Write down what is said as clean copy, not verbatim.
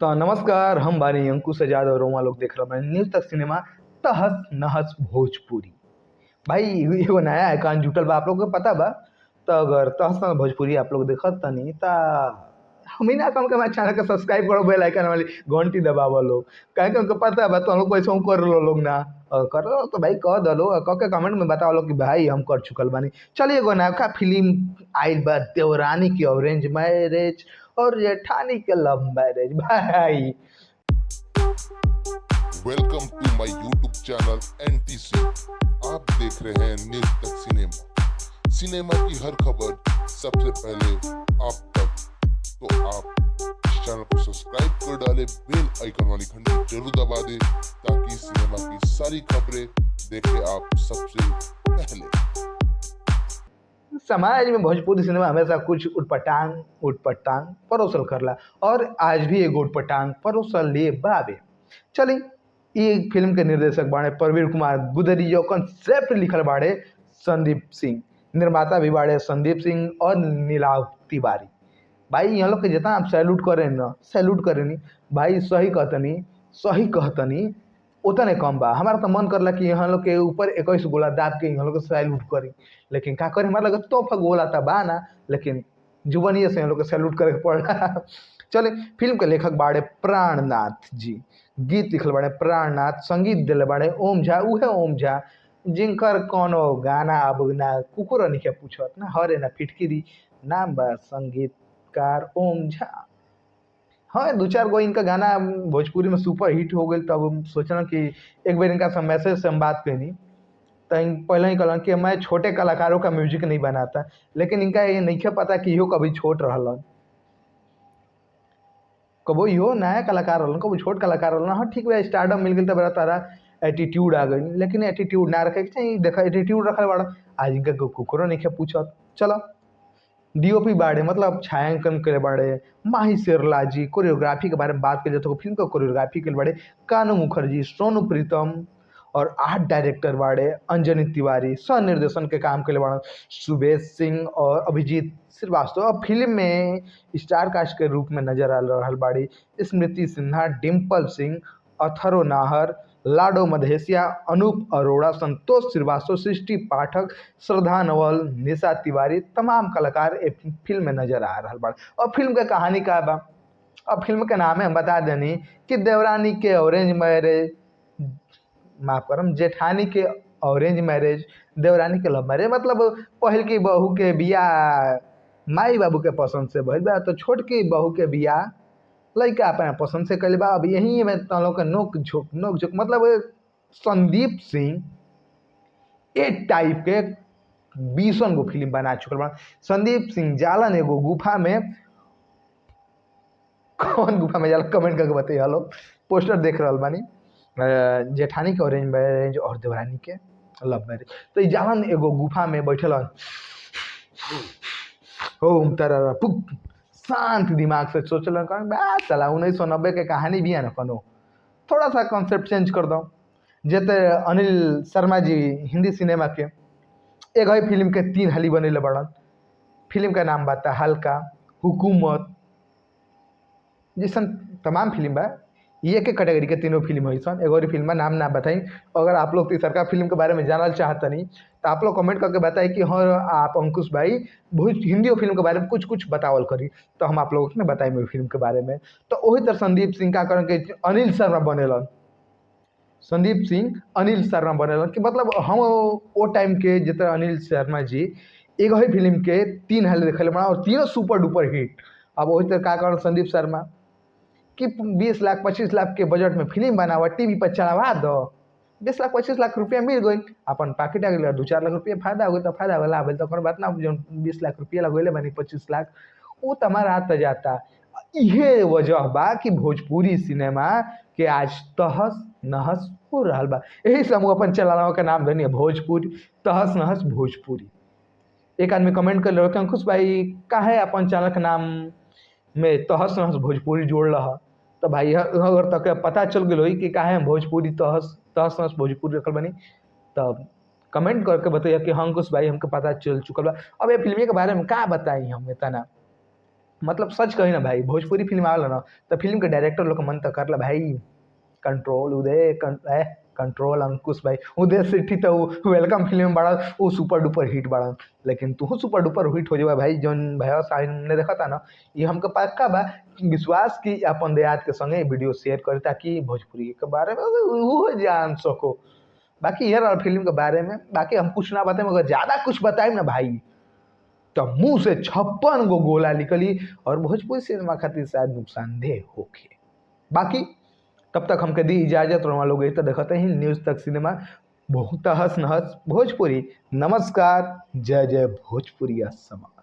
तो नमस्कार, हम बानी अंकुश आजाद और रोमा लोग देख रहे हैं न्यूज तक सिनेमा तहस नहस भोजपुरी। भाई एगो नया अकाउंट जुटल बा, आप लोग को पता बा? तो अगर तहस नहस भोजपुरी आप लोग देखत तनी ता हम ही ना अकाउंट के हमारे चैनल के सब्सक्राइब करो, बेल आइकन वाली घंटी दबाव लो। काहे कि उनको पता बा तो हम लोग को ऐसे कर लो लोग ना। और कर लो तो भाई कह दलो, कह के कमेंट में बताओ लो कि भाई हम कर चुकल बानी। चलिए एगो नया फिल्म आइल बा, देवरानी की ऑरेंज मैरिज और जेठानी के लव मैरिज। भाई वेलकम टू माय यूट्यूब चैनल एनटीसी। आप देख रहे हैं न्यूज तक सिनेमा की हर खबर सबसे पहले आप तक। तो आप इस चैनल को सब्सक्राइब कर डालें, बेल आइकन वाली घंटी जरूर दबा दें ताकि सिनेमा की सारी खबरें देखें आप सबसे पहले। समाज में भोजपुरी सिनेमा हमेशा कुछ उटपटांग परोसल करला और आज भी एगो उटपटांग परोसल ले बाबे। चली ये फिल्म के निर्देशक बाड़े प्रवीण कुमार गुदरी, जो कंसेप्ट लिखल बाड़े संदीप सिंह, निर्माता भी बाड़े संदीप सिंह और नीलाव तिवारी। भाई यहाँ लोग के जितना आप सैल्यूट करें ना, सैल्यूट करेनी भाई, सही कहतनी उतने कम बा। हमारा तो मन करला कि यहाँ लोग के ऊपर 21 गोला दाब के यहाँ लोग को सैल्यूट करी, लेकिन का करें, हमारा लगे तो गोला था बा ना, लेकिन जुबनिया से यहाँ लोग को सैल्यूट करे के पड़ा। चले फिल्म के लेखक बाड़े प्राणनाथ जी, गीत लिखल बाड़े प्राणनाथ, संगीत दिले बाड़े ओम झा, उहे ओम झा जिनकर कोनो गाना अब ना कुकुर नहीं पूछत ना हरे ना फिटकिरी, नाम बा संगीतकार ओम झा। हाँ, 2-4 गो इनका गाना भोजपुरी में सुपर हिट हो गई, तब हम सोचना कि एक बार इनका मैसेज से हम बात करी। तो पहले ही कहलन कि मैं छोटे कलाकारों का म्यूजिक नहीं बनाता, लेकिन इनका ये नहीं पता कि इहो कभी छोट रहलन, कबो इहो नया कलाकार रहलन, कबो छोट कलाकार रहलन। हाँ ठीक बा, स्टारडम मिल गई तो बड़ा तारा एटीट्यूड आ गई, लेकिन एटीट्यूड ना रखे के चाहिए। देखा एटीट्यूड रखल बड़ा, आज इनका कुकुरो नहीं पूछत। चलो डीओपी बाड़े मतलब छायांकन करे बाड़े माही शेरला जी, कोरियोग्राफी के बारे में बात करिए तो फिल्म का कोरियोग्राफी के बाड़े कानू मुखर्जी, सोनू प्रीतम, और आर्ट डायरेक्टर बाड़े अंजनी तिवारी, सह निर्देशन के काम के बाड़े सुबेश सिंह और अभिजीत श्रीवास्तव। अब फिल्म में स्टार कास्ट के रूप में नजर आ रहा बाड़ी स्मृति सिन्हा, डिम्पल सिंह, अथरो नाहर, लाडो मधेसिया, अनूप अरोड़ा, संतोष श्रीवास्तव, सृष्टि पाठक, श्रद्धा नवल, निशा तिवारी, तमाम कलाकार फिल्म में नजर आ रहा बा। और फिल्म के कहानी का बा, अब फिल्म के नाम है हम बता देनी कि देवरानी के ऑरेंज मैरिज, माफ करम जेठानी के ऑरेंज मैरिज, देवरानी के लव मैरिज। मतलब पहल की बहू के बियाह माई बाबू के पसंद से भइल बा, तो छोट की बहू के बियाह लड़का अपना पसंद से कल बा। अब यही में तलों का नोक झोंक मतलब संदीप सिंह एक टाइप के 20 गो फिल्म बना चुकल बा। संदीप सिंह जालन एगो गुफा में, कौन गुफा में जाला कमेंट करके बताइए। हेलो पोस्टर देख रहा बानी जेठानी के ऑरेंज मैरिज और देवरानी के लव मैरिज। तो ई जालन एगो गुफा में बैठल ओम तरह पुक शांत दिमाग से सोचल चला 1990 के कहानी भी है ना, कनो थोड़ा सा कॉन्सेप्ट चेंज कर दो। जैसे अनिल शर्मा जी हिंदी सिनेमा के एक ही फिल्म के 3 हाली बनेले बड़न। फिल्म का नाम बता हल्का, हुकूमत जैसन तमाम फिल्म बा, ये के कैटेगरी के तीनों फिल्म है सन। एगो फिल्म नाम ना बताई। अगर आप लोग तीसरका फिल्म के बारे में जानना चाहते नहीं तो आप लोग कमेंट करके बताएं कि हाँ आप अंकुश भाई भोज हिंदी फिल्म के बारे में कुछ कुछ बतावल करी, तो हम आप लोगों ने बताई मेरी फिल्म के बारे में। तो वही तरह संदीप सिंह का करें कि अनिल शर्मा बनेलन, संदीप सिंह अनिल शर्मा बनेलन कि मतलब हम वो टाइम के जितना अनिल शर्मा जी एक ही फिल्म के 3 हाल देखे बना और तीनों सुपर डुपर हिट। अब वही तरह का कारण संदीप शर्मा कि 20 लाख 25 लाख के बजट में फिल्म बनावा, टीवी पर चढ़ावा दो, 20 लाख 25 लाख रुपया मिल गई, अपन पॉकेट आ गया 2-4 लाख रुपया फायदा हो गया, तो फायदा वाला आवे तो बात ना। जो 20 लाख रुपया लगेले बनी 25 लाख वो तुम्हारा हाथ जाता। ये वजह बा कि भोजपुरी सिनेमा के आज तहस नहस हो रहा बा। यही से हम अपन चैनल का नाम देनी भोजपुरी तहस नहस भोजपुरी। एक आदमी कमेंट कर रहे अंकुश भाई काहे अपन चैनल के नाम में तहस नहस भोजपुरी जोड़ रहा। तो भाई अगर तक पता चल गई कि काहे हम भोजपुरी तहस नहस भोजपुरी रखल बनी, तब कमेंट करके बताइए कि हाँ अंकुश भाई हमको पता चल चुकल बा। अब ये फिल्म के बारे में का बताई हम इतना, मतलब सच कही ना भाई, भोजपुरी फिल्म आवेला ना तो फिल्म के डायरेक्टर लोग के मन तो करला भाई कंट्रोल उदय कंट्रोल अंकुश भाई उदय सेठी तो वेलकम फिल्म बड़ा वो सुपर डुपर हिट बड़ा, लेकिन तू सुपर डुपर हिट हो जाए भाई। जौन भैया सामने देखा था ना, ये हमके पक्का बा विश्वास की अपन देहात के संगे वीडियो शेयर करे ताकि भोजपुरी के बारे में वो जान सको। बाकी यार और फिल्म के बारे में बाकी हम कुछ ना बताएं, मगर ज़्यादा कुछ बताएं ना भाई तो मुंह से 56 गो गोला निकली और भोजपुरी सिनेमा खातिर शायद नुकसानदेह होके। बाकी तब तक हमके दी इजाजत और लोग तो देखते ही न्यूज़ तक सिनेमा बहुत हंस नहस भोजपुरी। नमस्कार, जय जय भोजपुरी समा।